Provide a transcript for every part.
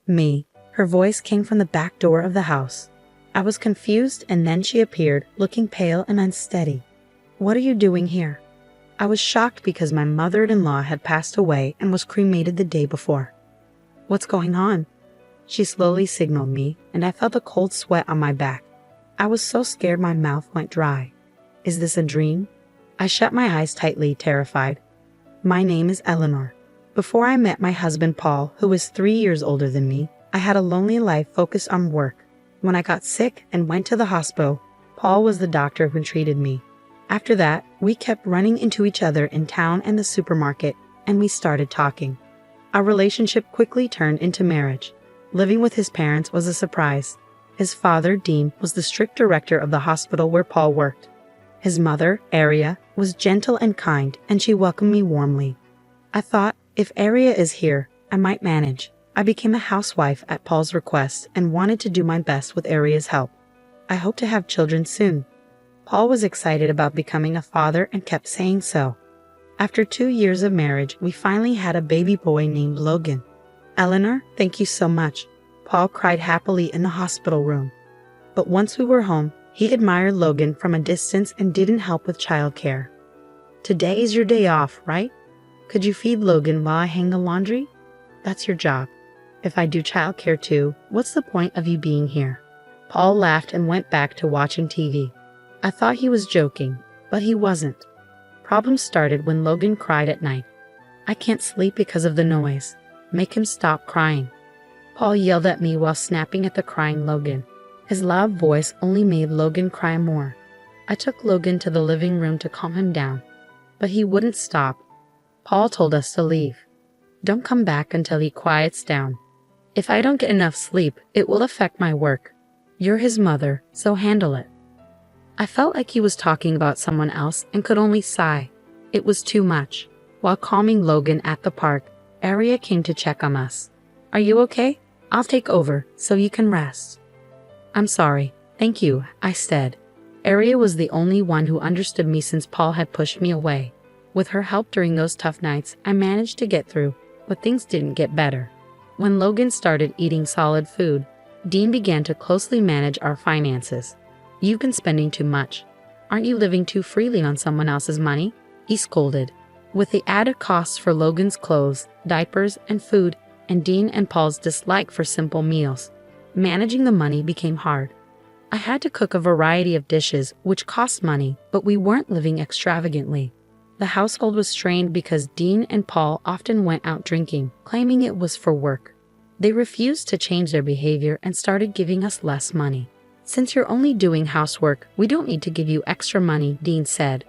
Me. Her voice came from the back door of the house. I was confused, and then she appeared, looking pale and unsteady. What are you doing here? I was shocked because my mother-in-law had passed away and was cremated the day before. What's going on? She slowly signaled me, and I felt a cold sweat on my back. I was so scared my mouth went dry. Is this a dream? I shut my eyes tightly, terrified. My name is Eleanor. Before I met my husband Paul, who was 3 years older than me, I had a lonely life focused on work. When I got sick and went to the hospital, Paul was the doctor who treated me. After that, we kept running into each other in town and the supermarket, and we started talking. Our relationship quickly turned into marriage. Living with his parents was a surprise. His father, Dean, was the strict director of the hospital where Paul worked. His mother, Aria, was gentle and kind, and she welcomed me warmly. I thought, if Aria is here, I might manage. I became a housewife at Paul's request and wanted to do my best with Aria's help. I hope to have children soon. Paul was excited about becoming a father and kept saying so. After 2 years of marriage, we finally had a baby boy named Logan. Eleanor, thank you so much. Paul cried happily in the hospital room. But once we were home, he admired Logan from a distance and didn't help with childcare. Today is your day off, right? Could you feed Logan while I hang the laundry? That's your job. If I do childcare too, what's the point of you being here? Paul laughed and went back to watching TV. I thought he was joking, but he wasn't. Problems started when Logan cried at night. I can't sleep because of the noise. Make him stop crying. Paul yelled at me while snapping at the crying Logan. His loud voice only made Logan cry more. I took Logan to the living room to calm him down, but he wouldn't stop. Paul told us to leave. Don't come back until he quiets down. If I don't get enough sleep, it will affect my work. You're his mother, so handle it. I felt like he was talking about someone else and could only sigh. It was too much. While calming Logan at the park, Aria came to check on us. Are you okay? I'll take over, so you can rest. I'm sorry. Thank you, I said. Aria was the only one who understood me since Paul had pushed me away. With her help during those tough nights, I managed to get through, but things didn't get better. When Logan started eating solid food, Dean began to closely manage our finances. You've been spending too much. Aren't you living too freely on someone else's money? He scolded. With the added costs for Logan's clothes, diapers, and food, and Dean and Paul's dislike for simple meals, managing the money became hard. I had to cook a variety of dishes, which cost money, but we weren't living extravagantly. The household was strained because Dean and Paul often went out drinking, claiming it was for work. They refused to change their behavior and started giving us less money. Since you're only doing housework, we don't need to give you extra money, Dean said.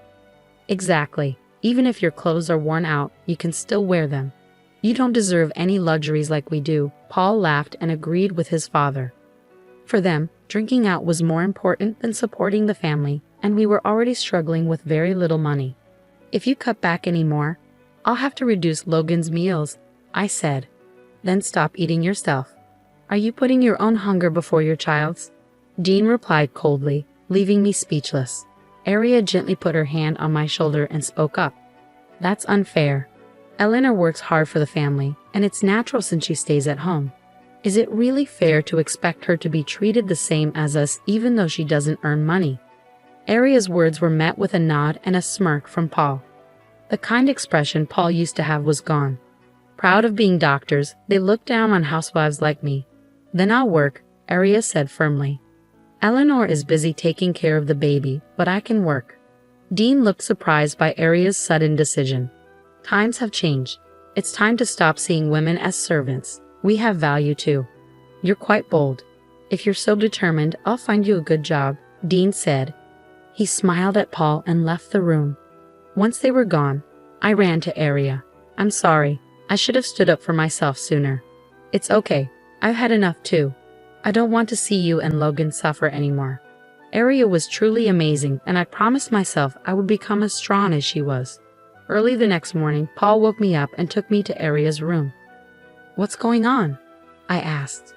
Exactly. Even if your clothes are worn out, you can still wear them. You don't deserve any luxuries like we do, Paul laughed and agreed with his father. For them, drinking out was more important than supporting the family, and we were already struggling with very little money. If you cut back any more, I'll have to reduce Logan's meals, I said. Then stop eating yourself. Are you putting your own hunger before your child's? Dean replied coldly, leaving me speechless. Aria gently put her hand on my shoulder and spoke up. That's unfair. Eleanor works hard for the family, and it's natural since she stays at home. Is it really fair to expect her to be treated the same as us even though she doesn't earn money? Aria's words were met with a nod and a smirk from Paul. The kind expression Paul used to have was gone. Proud of being doctors, they looked down on housewives like me. Then I'll work, Aria said firmly. Eleanor is busy taking care of the baby, but I can work. Dean looked surprised by Aria's sudden decision. Times have changed. It's time to stop seeing women as servants. We have value too. You're quite bold. If you're so determined, I'll find you a good job, Dean said. He smiled at Paul and left the room. Once they were gone, I ran to Aria. I'm sorry. I should have stood up for myself sooner. It's okay. I've had enough too. I don't want to see you and Logan suffer anymore. Aria was truly amazing, and I promised myself I would become as strong as she was. Early the next morning, Paul woke me up and took me to Aria's room. What's going on? I asked.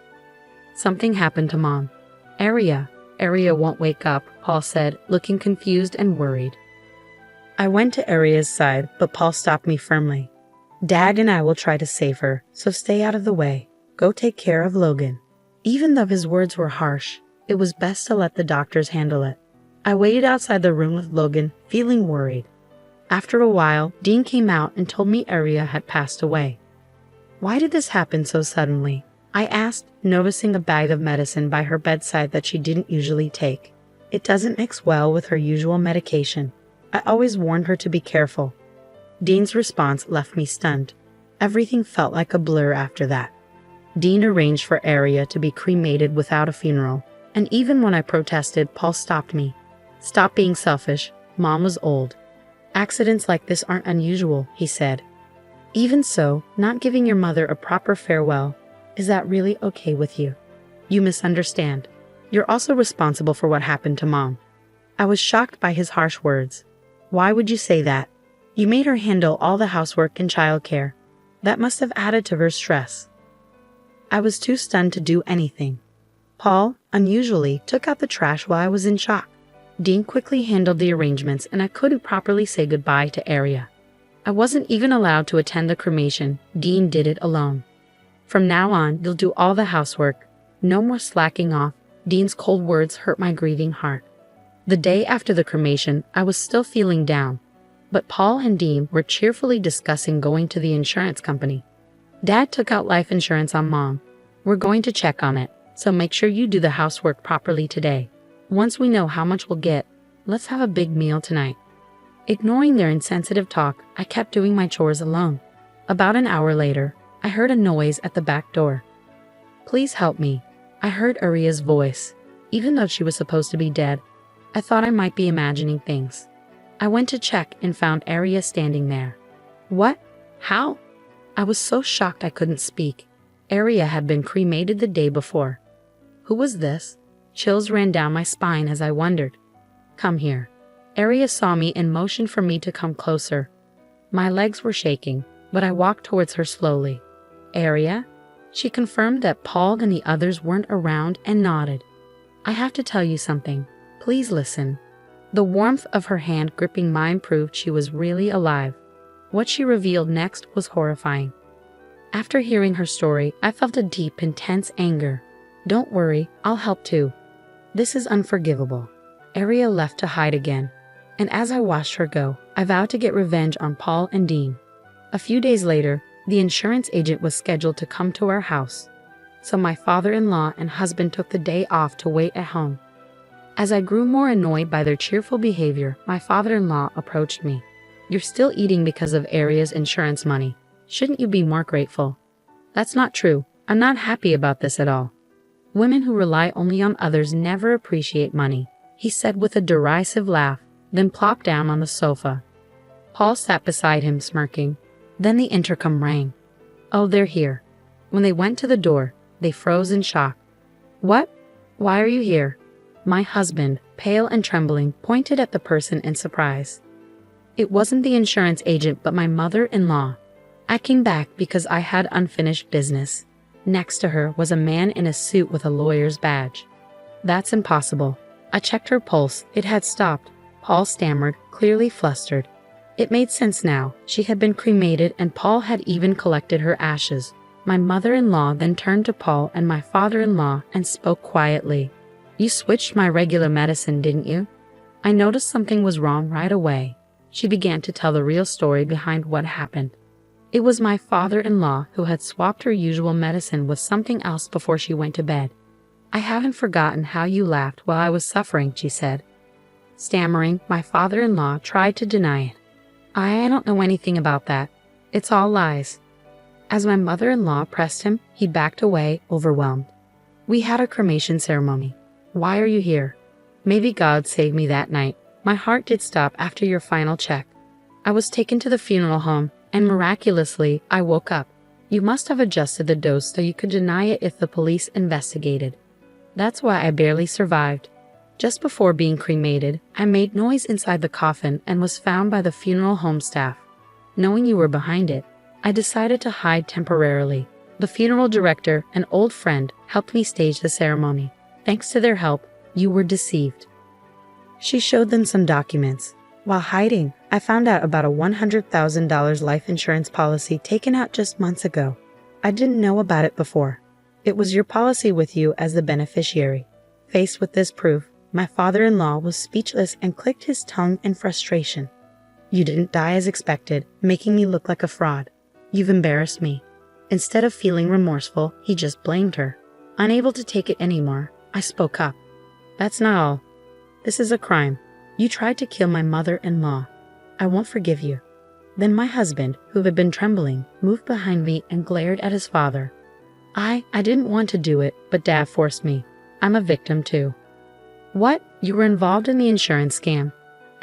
Something happened to Mom. Aria won't wake up, Paul said, looking confused and worried. I went to Aria's side, but Paul stopped me firmly. Dad and I will try to save her, so stay out of the way. Go take care of Logan." Even though his words were harsh, it was best to let the doctors handle it. I waited outside the room with Logan, feeling worried. After a while, Dean came out and told me Aria had passed away. "Why did this happen so suddenly?" I asked, noticing a bag of medicine by her bedside that she didn't usually take. "It doesn't mix well with her usual medication. I always warned her to be careful." Dean's response left me stunned. Everything felt like a blur after that. Dean arranged for Aria to be cremated without a funeral, and even when I protested, Paul stopped me. "Stop being selfish. Mom was old. Accidents like this aren't unusual," he said. "Even so, not giving your mother a proper farewell, is that really okay with you? You misunderstand. You're also responsible for what happened to Mom." I was shocked by his harsh words. "Why would you say that? You made her handle all the housework and childcare. That must have added to her stress." I was too stunned to do anything. Paul, unusually, took out the trash while I was in shock. Dean quickly handled the arrangements, and I couldn't properly say goodbye to Aria. I wasn't even allowed to attend the cremation. Dean did it alone. "From now on, you'll do all the housework. No more slacking off." Dean's cold words hurt my grieving heart. The day after the cremation, I was still feeling down, but Paul and Dean were cheerfully discussing going to the insurance company. "Dad took out life insurance on Mom. We're going to check on it, so make sure you do the housework properly today. Once we know how much we'll get, let's have a big meal tonight." Ignoring their insensitive talk, I kept doing my chores alone. About an hour later, I heard a noise at the back door. "Please help me." I heard Aria's voice. Even though she was supposed to be dead, I thought I might be imagining things. I went to check and found Aria standing there. "What? How?" I was so shocked I couldn't speak. Aria had been cremated the day before. Who was this? Chills ran down my spine as I wondered. "Come here." Aria saw me and motioned for me to come closer. My legs were shaking, but I walked towards her slowly. "Aria?" She confirmed that Paul and the others weren't around and nodded. "I have to tell you something. Please listen." The warmth of her hand gripping mine proved she was really alive. What she revealed next was horrifying. After hearing her story, I felt a deep, intense anger. "Don't worry, I'll help too." "This is unforgivable." Aria left to hide again, and as I watched her go, I vowed to get revenge on Paul and Dean. A few days later, the insurance agent was scheduled to come to our house, so my father-in-law and husband took the day off to wait at home. As I grew more annoyed by their cheerful behavior, my father-in-law approached me. "You're still eating because of Aria's insurance money. Shouldn't you be more grateful?" "That's not true. I'm not happy about this at all. Women who rely only on others never appreciate money," he said with a derisive laugh, then plopped down on the sofa. Paul sat beside him, smirking. Then the intercom rang. "Oh, they're here." When they went to the door, they froze in shock. "What? Why are you here?" My husband, pale and trembling, pointed at the person in surprise. It wasn't the insurance agent, but my mother-in-law. I came back because I had unfinished business. Next to her was a man in a suit with a lawyer's badge. "That's impossible." I checked her pulse. It had stopped. Paul stammered, clearly flustered. It made sense now. She had been cremated and Paul had even collected her ashes. My mother-in-law then turned to Paul and my father-in-law and spoke quietly. "You switched my regular medicine, didn't you?" I noticed something was wrong right away. She began to tell the real story behind what happened. It was my father-in-law who had swapped her usual medicine with something else before she went to bed. "I haven't forgotten how you laughed while I was suffering," she said. Stammering, my father-in-law tried to deny it. I don't know anything about that. It's all lies." As my mother-in-law pressed him, he backed away, overwhelmed. "We had a cremation ceremony. Why are you here?" "Maybe God saved me that night. My heart did stop after your final check. I was taken to the funeral home, and miraculously, I woke up. You must have adjusted the dose so you could deny it if the police investigated. That's why I barely survived. Just before being cremated, I made noise inside the coffin and was found by the funeral home staff. Knowing you were behind it, I decided to hide temporarily. The funeral director, an old friend, helped me stage the ceremony. Thanks to their help, you were deceived." She showed them some documents. While hiding, I found out about a $100,000 life insurance policy taken out just months ago. I didn't know about it before. It was your policy with you as the beneficiary. Faced with this proof, my father-in-law was speechless and clicked his tongue in frustration. You didn't die as expected, making me look like a fraud. You've embarrassed me. Instead of feeling remorseful, he just blamed her. Unable to take it anymore, I spoke up. That's not all. This is a crime. You tried to kill my mother-in-law. I won't forgive you. Then my husband, who had been trembling, moved behind me and glared at his father. I didn't want to do it, but Dad forced me. I'm a victim too. What? You were involved in the insurance scam?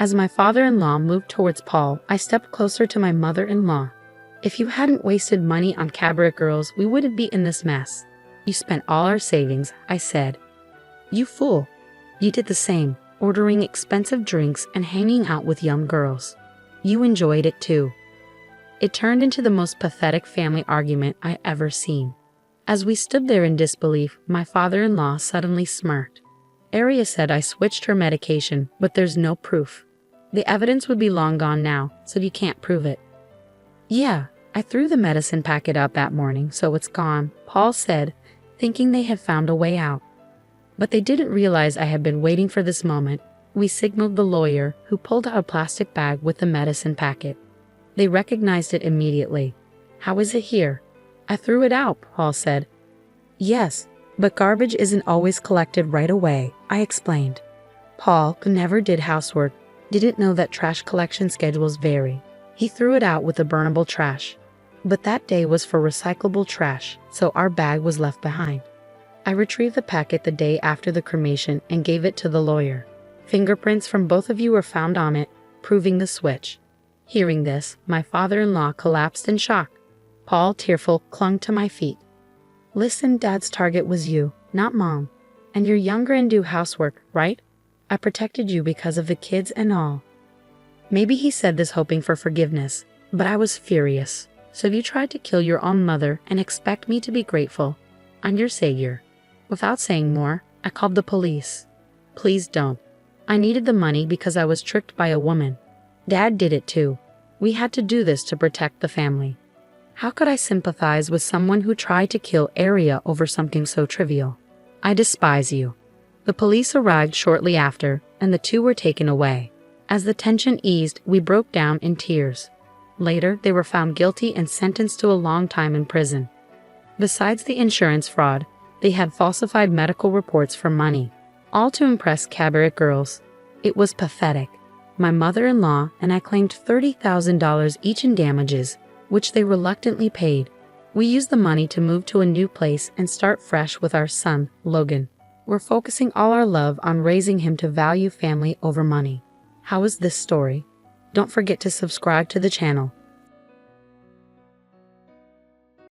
As my father-in-law moved towards Paul, I stepped closer to my mother-in-law. If you hadn't wasted money on cabaret girls, we wouldn't be in this mess. You spent all our savings, I said. You fool. You did the same, ordering expensive drinks and hanging out with young girls. You enjoyed it too. It turned into the most pathetic family argument I ever seen. As we stood there in disbelief, my father-in-law suddenly smirked. Aria said I switched her medication, but there's no proof. The evidence would be long gone now, so you can't prove it. Yeah, I threw the medicine packet out that morning, so it's gone, Paul said, thinking they had found a way out. But they didn't realize I had been waiting for this moment. We signaled the lawyer, who pulled out a plastic bag with the medicine packet. They recognized it immediately. How is it here? I threw it out, Paul said. Yes, but garbage isn't always collected right away, I explained. Paul, who never did housework, didn't know that trash collection schedules vary. He threw it out with the burnable trash. But that day was for recyclable trash, so our bag was left behind. I retrieved the packet the day after the cremation and gave it to the lawyer. Fingerprints from both of you were found on it, proving the switch. Hearing this, my father-in-law collapsed in shock. Paul, tearful, clung to my feet. Listen, Dad's target was you, not Mom. And you're younger and do housework, right? I protected you because of the kids and all. Maybe he said this hoping for forgiveness, but I was furious. So you tried to kill your own mother and expect me to be grateful. I'm your savior. Without saying more, I called the police. Please don't. I needed the money because I was tricked by a woman. Dad did it too. We had to do this to protect the family. How could I sympathize with someone who tried to kill Aria over something so trivial? I despise you. The police arrived shortly after, and the two were taken away. As the tension eased, we broke down in tears. Later, they were found guilty and sentenced to a long time in prison. Besides the insurance fraud, they had falsified medical reports for money, all to impress cabaret girls. It was pathetic. My mother-in-law and I claimed $30,000 each in damages, which they reluctantly paid. We used the money to move to a new place and start fresh with our son, Logan. We're focusing all our love on raising him to value family over money. How is this story? Don't forget to subscribe to the channel.